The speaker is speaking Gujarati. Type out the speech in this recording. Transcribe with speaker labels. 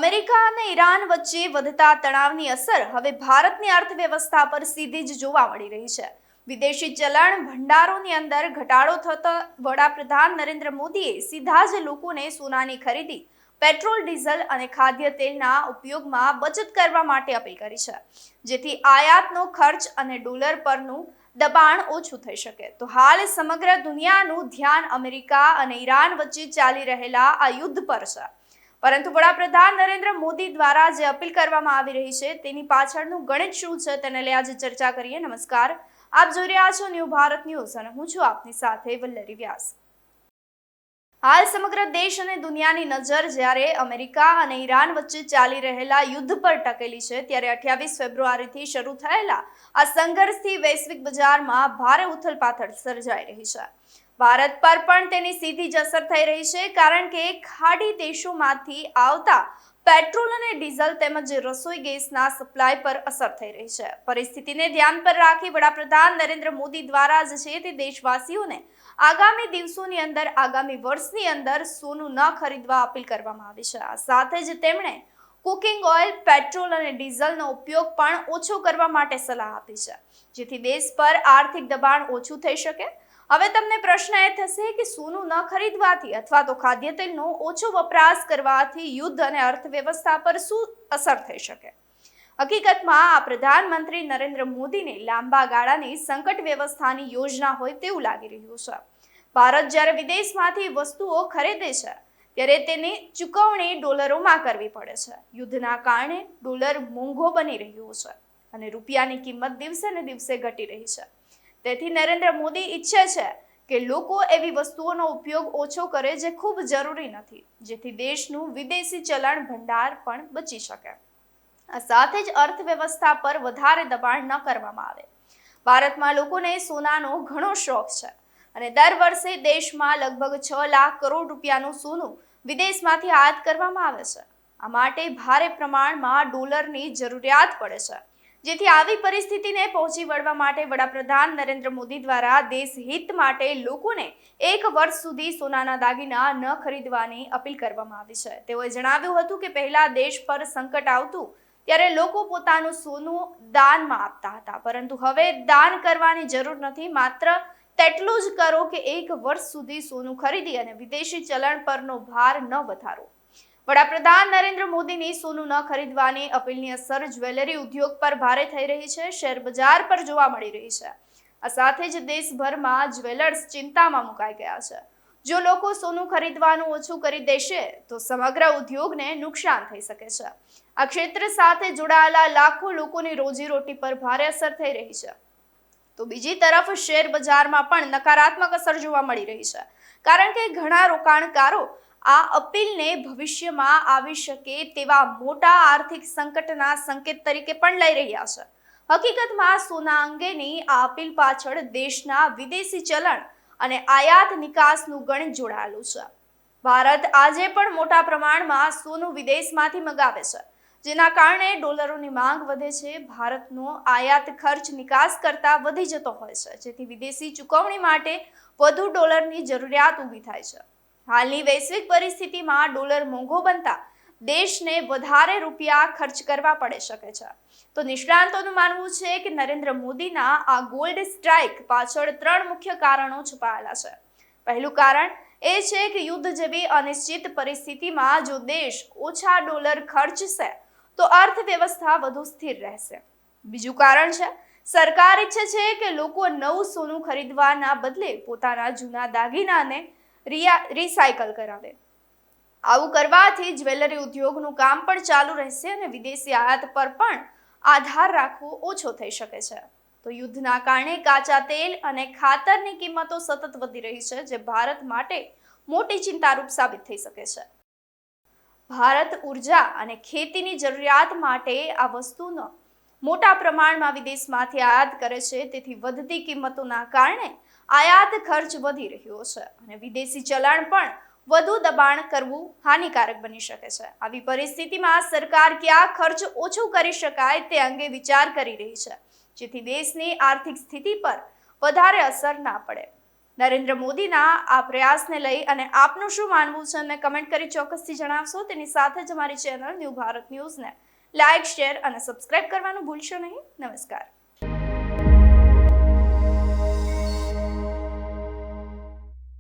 Speaker 1: અમેરિકા અને ઈરાન વચ્ચે વધતા તણાવની અસર હવે ભારતની અર્થવ્યવસ્થા પર સીધી જ જોવા મળી રહી છે. વિદેશી ચલણ ભંડારોની અંદર ઘટાડો થતા વડાપ્રધાન નરેન્દ્ર મોદીએ સીધા જ લોકોને સોનાની ખરીદી, પેટ્રોલ, ડીઝલ અને ખાદ્ય તેલના ઉપયોગમાં બચત કરવા માટે અપીલ કરી છે, જેથી આયાતનો ખર્ચ અને ડોલર પરનું દબાણ ઓછું થઈ શકે. તો હાલ સમગ્ર દુનિયાનું ધ્યાન અમેરિકા અને ઈરાન વચ્ચે ચાલી રહેલા આ યુદ્ધ પર છે. પરંતુ વડાપ્રધાન નરેન્દ્ર મોદી દ્વારા જે અપીલ કરવામાં આવી રહી છે તેની પાછળનું ગણિત શું છે તેને લઈ આજે ચર્ચા કરીએ. નમસ્કાર, આપ જોઈ રહ્યા છો ન્યૂ ભારત ન્યૂઝ અને હું છું આપની સાથે વલ્લરી વ્યાસ. હાલ સમગ્ર દેશ અને દુનિયાની નજર જ્યારે અમેરિકા અને ઈરાન વચ્ચે ચાલી રહેલા યુદ્ધ પર ટકેલી છે, ત્યારે 28 ફેબ્રુઆરીથી શરૂ થયેલા આ સંઘર્ષથી વૈશ્વિક બજારમાં ભારે ઉથલપાથલ સર્જાઈ રહી છે. ભારત પર પણ તેની સીધી જ અસર થઈ રહી છે, કારણ કે ખાડી દેશોમાંથી આવતા પેટ્રોલ અને ડીઝલ તેમજ રસોઈ ગેસના સપ્લાય પર અસર થઈ રહી છે. પરિસ્થિતિને ધ્યાન પર રાખી વડાપ્રધાન નરેન્દ્ર મોદી દ્વારા જ છે તે દેશવાસીઓને આગામી દિવસોની અંદર, આગામી વર્ષની અંદર સોનું ન ખરીદવા અપીલ કરવામાં આવી છે. આ સાથે જ તેમણે કુકિંગ ઓઇલ, પેટ્રોલ અને ડીઝલનો ઉપયોગ પણ ઓછો કરવા માટે સલાહ આપી છે, જેથી દેશ પર આર્થિક દબાણ ઓછું થઈ શકે. હવે તમને પ્રશ્ન એ થશે કે સોનું ન ખરીદવાથી અથવા તો ખાદ્ય તેલનો ઓછો વપરાશ કરવાથી યુદ્ધ અને અર્થવ્યવસ્થા પર શું અસર થઈ શકે? હકીકતમાં આ પ્રધાનમંત્રી નરેન્દ્ર મોદીને લાંબા ગાળાની સંકટ વ્યવસ્થાની યોજના હોય તેવું લાગી રહ્યું છે. ભારત જ્યારે વિદેશમાંથી વસ્તુઓ ખરીદે છે ત્યારે તેની ચૂકવણી ડોલરોમાં કરવી પડે છે. યુદ્ધના કારણે ડોલર મોંઘો બની રહ્યો છે અને રૂપિયાની કિંમત દિવસે ને દિવસે ઘટી રહી છે. તેથી નરેન્દ્ર મોદી ઈચ્છે છે કે લોકો એવી વસ્તુઓનો ઉપયોગ ઓછો કરે જે ખૂબ જરૂરી નથી, જેથી દેશનું વિદેશી ચલણ ભંડાર પણ બચી શકે. આ સાથે જ અર્થવ્યવસ્થા પર વધારે દબાણ ન કરવામાં આવે. ભારતમાં લોકોને સોનાનો ઘણો શોખ છે અને દર વર્ષે દેશમાં લગભગ 6 લાખ કરોડ રૂપિયાનું સોનું વિદેશમાંથી આયાત કરવામાં આવે છે. આ માટે ભારે પ્રમાણમાં ડોલરની જરૂરિયાત પડે છે, જેથી આવી પરિસ્થિતિને પહોંચી વળવા માટે વડાપ્રધાન નરેન્દ્ર મોદી દ્વારા દેશ હિત માટે લોકોને 1 વર્ષ સુધી સોનાના દાગીના ન ખરીદવાની અપીલ કરવામાં આવી છે. તેઓએ જણાવ્યું હતું કે પહેલા દેશ પર સંકટ આવતું ત્યારે લોકો પોતાનું સોનું દાનમાં આપતા હતા, પરંતુ હવે દાન કરવાની જરૂર નથી. માત્ર તેટલું જ કરો કે 1 વર્ષ સુધી સોનું ખરીદી અને વિદેશી ચલણ પરનો ભાર ન વધારો. વડાપ્રધાન નરેન્દ્ર મોદીની સોનું ન ખરીદવાની અપીલની અસર જ્વેલરી ઉદ્યોગ પર ભારે થઈ રહી છે, શેર બજાર પર જોવા મળી રહી છે. આ સાથે જ દેશભરમાં જ્વેલર્સ ચિંતામાં મુકાઈ ગયા છે. જો લોકો સોનું ખરીદવાનું ઓછું કરી દેશે તો સમગ્ર ઉદ્યોગને નુકસાન થઈ શકે છે. આ ક્ષેત્ર સાથે જોડાયેલા લાખો લોકોની રોજીરોટી પર ભારે અસર થઈ રહી છે. તો બીજી તરફ શેર બજારમાં પણ નકારાત્મક અસર જોવા મળી રહી છે, કારણ કે ઘણા રોકાણકારો આ અપીલને ભવિષ્યમાં આવી શકે તેવા મોટા આર્થિક સંકટના સંકેત તરીકે પણ લઈ રહ્યા છે. હકીકતમાં સોના અંગેની આ અપીલ પાછળ દેશના વિદેશી ચલણ અને આયાત નિકાસનું ગણિત જોડાયેલું છે. ભારત આજે પણ મોટા પ્રમાણમાં સોનું વિદેશમાંથી મંગાવે છે, જેના કારણે ડોલરોની માંગ વધે છે. ભારતનો આયાત ખર્ચ નિકાસ કરતાં વધી જતો હોય છે, જેથી વિદેશી ચૂકવણી માટે વધુ ડોલરની જરૂરિયાત ઊભી થાય છે. હાલની વૈશ્વિક પરિસ્થિતિમાં ડોલર મોંઘો બનતા દેશને વધારે રૂપિયા ખર્ચ કરવા પડી શકે છે. તો નિષ્ણાંતોનું માનવું છે કે નરેન્દ્ર મોદીના આ ગોલ્ડ સ્ટ્રાઇક પાછળ 3 મુખ્ય કારણો છુપાયેલા છે. પહેલું કારણ એ છે કે યુદ્ધ જેવી અનિશ્ચિત પરિસ્થિતિમાં જો દેશ ઓછા ડોલર ખર્ચશે તો અર્થવ્યવસ્થા વધુ સ્થિર રહેશે. બીજું કારણ છે સરકાર ઈચ્છે છે કે લોકો નવું સોનું ખરીદવાના બદલે પોતાના જૂના દાગીનાને રિસાયકલ કરાવે. આવું કરવાથી જ્વેલરી ઉદ્યોગનું કામ પણ ચાલુ રહેશે અને વિદેશી આયાત પર પણ આધાર રાખવો ઓછો થઈ શકે છે. તો યુદ્ધના કારણે કાચા તેલ અને ખાતરની કિંમતો સતત વધી રહી છે, જે ભારત માટે મોટી ચિંતારૂપ સાબિત થઈ શકે છે. ભારત ઉર્જા અને ખેતીની જરૂરિયાત માટે આ વસ્તુનો મોટા પ્રમાણમાં વિદેશમાંથી આયાત કરે છે, તેથી વધતી કિંમતોના કારણે આયાત ખર્ચ વધી રહ્યો છે અને વિદેશી ચલણ પણ વધુ દબાણ કરવું હાનિકારક બની શકે છે. આવી પરિસ્થિતિમાં સરકાર ક્યાં ખર્ચ ઓછો કરી શકાય તે અંગે વિચાર કરી રહી છે, જેથી દેશની આર્થિક સ્થિતિ પર વધારે અસર ના પડે. નરેન્દ્ર મોદીના આ પ્રયાસને લઈ અને આપનું શું માનવું છે અને કમેન્ટ કરી ચોક્કસથી જણાવશો। તેની સાથે જ અમારી ચેનલ ન્યૂ ભારત ન્યૂઝને લાઇક, શેર અને સબસ્ક્રાઇબ કરવાનું ભૂલશો નહીં। નમસ્કાર।